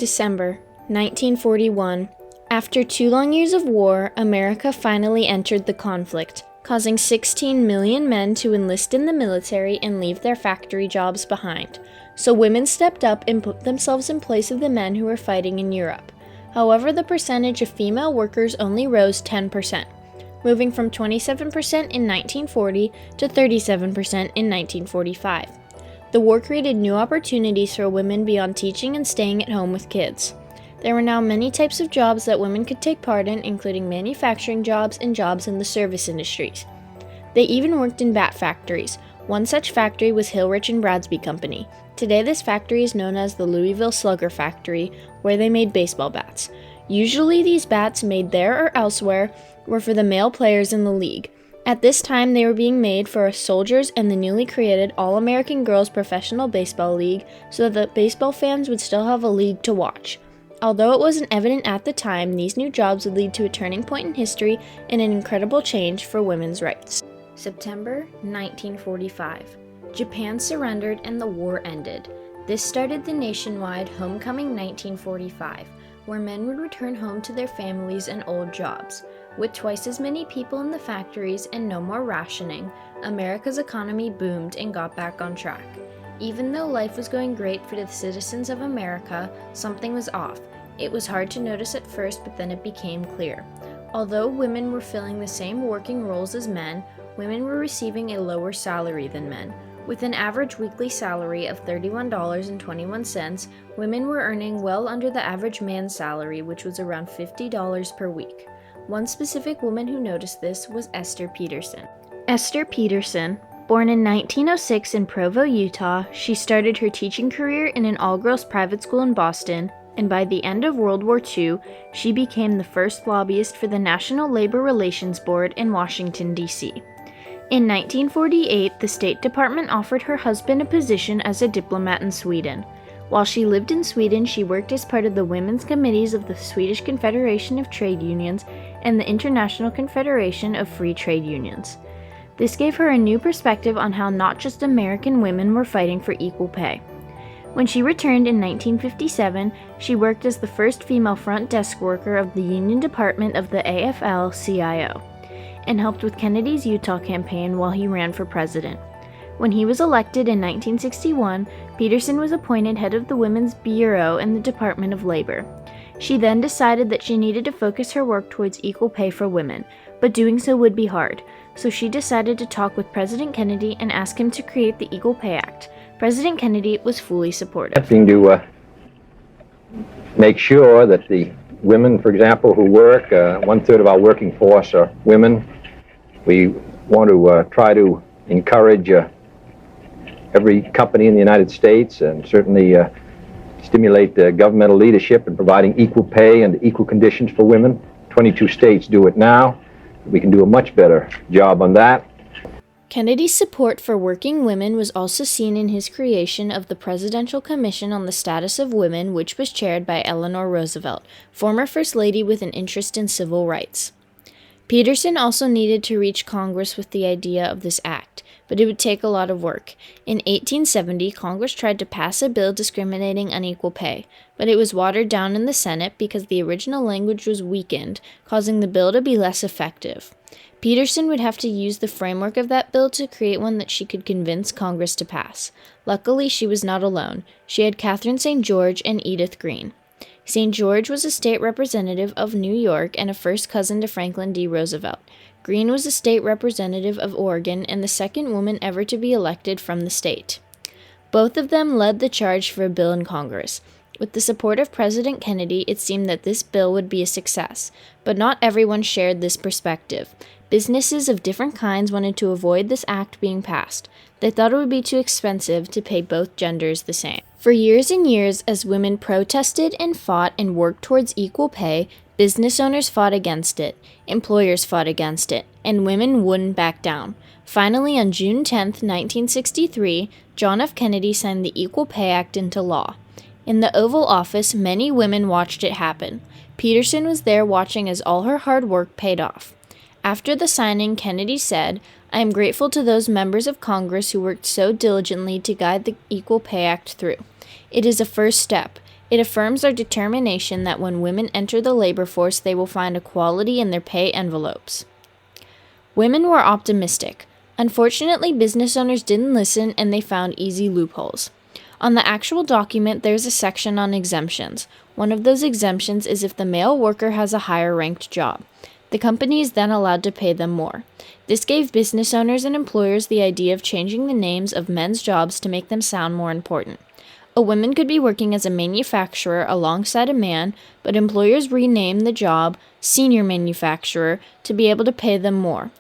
December 1941. After 2 long years of war, America finally entered the conflict, causing 16 million men to enlist in the military and leave their factory jobs behind. So women stepped up and put themselves in place of the men who were fighting in Europe. However, the percentage of female workers only rose 10%, moving from 27% in 1940 to 37% in 1945. The war created new opportunities for women beyond teaching and staying at home with kids. There were now many types of jobs that women could take part in, including manufacturing jobs and jobs in the service industries. They even worked in bat factories. One such factory was Hillrich and Bradsby Company. Today this factory is known as the Louisville Slugger Factory, where they made baseball bats. Usually these bats, made there or elsewhere, were for the male players in the league. At this time they were being made for soldiers and the newly created All-American Girls Professional Baseball League, so that baseball fans would still have a league to watch. Although it wasn't evident at the time, these new jobs would lead to a turning point in history and an incredible change for women's rights. September 1945. Japan surrendered and the war ended. This started the nationwide Homecoming 1945, where men would return home to their families and old jobs. With twice as many people in the factories and no more rationing, America's economy boomed and got back on track. Even though life was going great for the citizens of America, something was off. It was hard to notice at first, but then it became clear. Although women were filling the same working roles as men, women were receiving a lower salary than men. With an average weekly salary of $31.21, women were earning well under the average man's salary, which was around $50 per week. One specific woman who noticed this was Esther Peterson. Esther Peterson, born in 1906 in Provo, Utah, she started her teaching career in an all-girls private school in Boston, and by the end of World War II, she became the first lobbyist for the National Labor Relations Board in Washington, D.C. In 1948, the State Department offered her husband a position as a diplomat in Sweden. While she lived in Sweden, she worked as part of the women's committees of the Swedish Confederation of Trade Unions and the International Confederation of Free Trade Unions. This gave her a new perspective on how not just American women were fighting for equal pay. When she returned in 1957, she worked as the first female front desk worker of the Union Department of the AFL-CIO, and helped with Kennedy's Utah campaign while he ran for president. When he was elected in 1961, Peterson was appointed head of the Women's Bureau in the Department of Labor. She then decided that she needed to focus her work towards equal pay for women, but doing so would be hard, so she decided to talk with President Kennedy and ask him to create the Equal Pay Act. President Kennedy was fully supportive. Attempting to make sure that the women, for example, who work, 1/3 of our working force are women. We want to try to encourage every company in the United States and certainly stimulate governmental leadership in providing equal pay and equal conditions for women. 22 states do it now. We can do a much better job on that. Kennedy's support for working women was also seen in his creation of the Presidential Commission on the Status of Women, which was chaired by Eleanor Roosevelt, former First Lady with an interest in civil rights. Peterson also needed to reach Congress with the idea of this act, but it would take a lot of work. In 1870, Congress tried to pass a bill discriminating unequal pay, but it was watered down in the Senate because the original language was weakened, causing the bill to be less effective. Peterson would have to use the framework of that bill to create one that she could convince Congress to pass. Luckily, she was not alone. She had Catherine St. George and Edith Green. St. George was a state representative of New York and a first cousin to Franklin D. Roosevelt. Green was a state representative of Oregon and the second woman ever to be elected from the state. Both of them led the charge for a bill in Congress. With the support of President Kennedy, it seemed that this bill would be a success, but not everyone shared this perspective. Businesses of different kinds wanted to avoid this act being passed. They thought it would be too expensive to pay both genders the same. For years and years, as women protested and fought and worked towards equal pay, business owners fought against it, employers fought against it, and women wouldn't back down. Finally, on June 10, 1963, John F. Kennedy signed the Equal Pay Act into law. In the Oval Office, many women watched it happen. Peterson was there watching as all her hard work paid off. After the signing, Kennedy said, "I am grateful to those members of Congress who worked so diligently to guide the Equal Pay Act through. It is a first step. It affirms our determination that when women enter the labor force, they will find equality in their pay envelopes. Women were optimistic. Unfortunately, business owners didn't listen and they found easy loopholes. On the actual document, there's a section on exemptions. One of those exemptions is if the male worker has a higher ranked job. The company is then allowed to pay them more. This gave business owners and employers the idea of changing the names of men's jobs to make them sound more important. A woman could be working as a manufacturer alongside a man, but employers renamed the job senior manufacturer to be able to pay them more.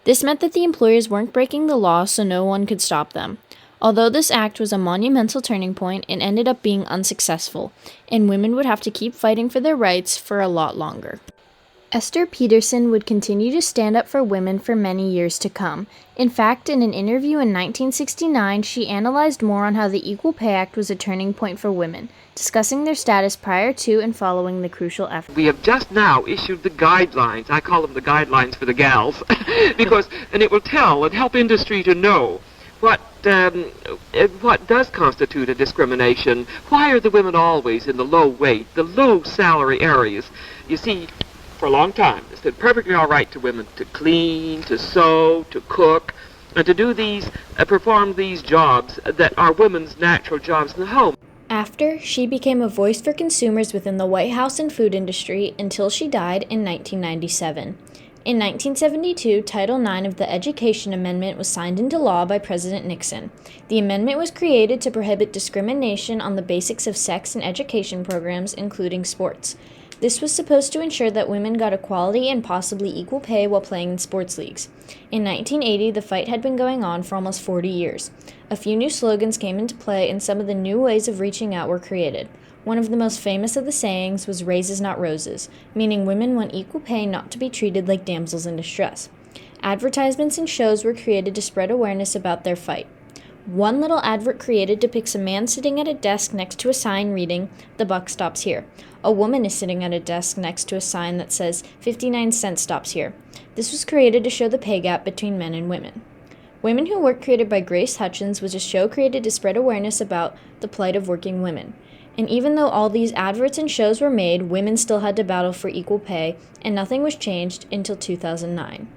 This meant that the employers weren't breaking the law, so no one could stop them. Although this act was a monumental turning point, it ended up being unsuccessful, and women would have to keep fighting for their rights for a lot longer. Esther Peterson would continue to stand up for women for many years to come. In fact, in an interview in 1969, she analyzed more on how the Equal Pay Act was a turning point for women, discussing their status prior to and following the crucial effort. We have just now issued the guidelines. I call them the guidelines for the gals, and it will tell and help industry to know what does constitute a discrimination. Why are the women always in the low wage, the low salary areas? You see, for a long time, it's been perfectly all right to women to clean, to sew, to cook, and to do perform these jobs that are women's natural jobs in the home. After, she became a voice for consumers within the White House and food industry until she died in 1997. In 1972, Title IX of the Education Amendment was signed into law by President Nixon. The amendment was created to prohibit discrimination on the basics of sex and education programs, including sports. This was supposed to ensure that women got equality and possibly equal pay while playing in sports leagues. In 1980, the fight had been going on for almost 40 years. A few new slogans came into play and some of the new ways of reaching out were created. One of the most famous of the sayings was "raises not roses," meaning women want equal pay, not to be treated like damsels in distress. Advertisements and shows were created to spread awareness about their fight. One little advert created depicts a man sitting at a desk next to a sign reading, "The buck stops here." A woman is sitting at a desk next to a sign that says, "59 cents stops here." This was created to show the pay gap between men and women. Women Who Work, created by Grace Hutchins, was a show created to spread awareness about the plight of working women. And even though all these adverts and shows were made, women still had to battle for equal pay, and nothing was changed until 2009.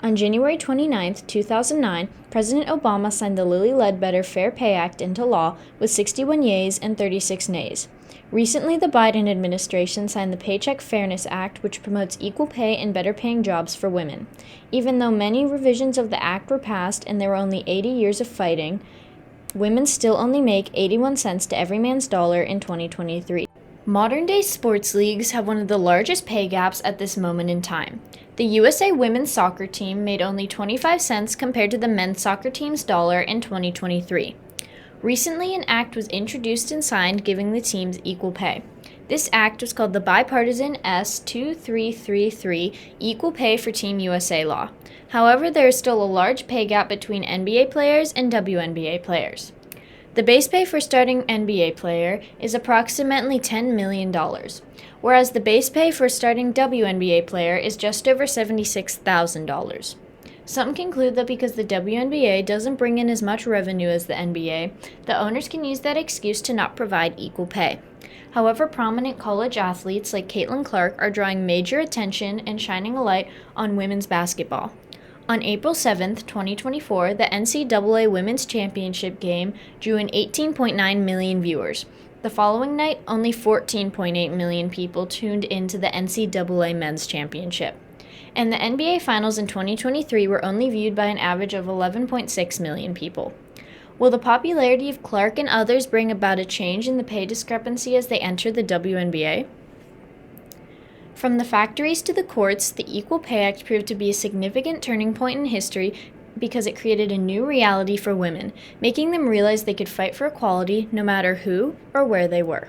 On January 29, 2009, President Obama signed the Lilly Ledbetter Fair Pay Act into law with 61 yeas and 36 nays. Recently, the Biden administration signed the Paycheck Fairness Act, which promotes equal pay and better paying jobs for women. Even though many revisions of the act were passed and there were only 80 years of fighting, women still only make 81 cents to every man's dollar in 2023. Modern-day sports leagues have one of the largest pay gaps at this moment in time. The USA women's soccer team made only 25 cents compared to the men's soccer team's dollar in 2023. Recently, an act was introduced and signed giving the teams equal pay. This act was called the Bipartisan S2333 Equal Pay for Team USA Law. However, there is still a large pay gap between NBA players and WNBA players. The base pay for starting NBA player is approximately $10 million, whereas the base pay for starting WNBA player is just over $76,000. Some conclude that because the WNBA doesn't bring in as much revenue as the NBA, the owners can use that excuse to not provide equal pay. However, prominent college athletes like Caitlin Clark are drawing major attention and shining a light on women's basketball. On April 7, 2024, the NCAA Women's Championship game drew in 18.9 million viewers. The following night, only 14.8 million people tuned into the NCAA Men's Championship. And the NBA Finals in 2023 were only viewed by an average of 11.6 million people. Will the popularity of Clark and others bring about a change in the pay discrepancy as they enter the WNBA? From the factories to the courts, the Equal Pay Act proved to be a significant turning point in history because it created a new reality for women, making them realize they could fight for equality no matter who or where they were.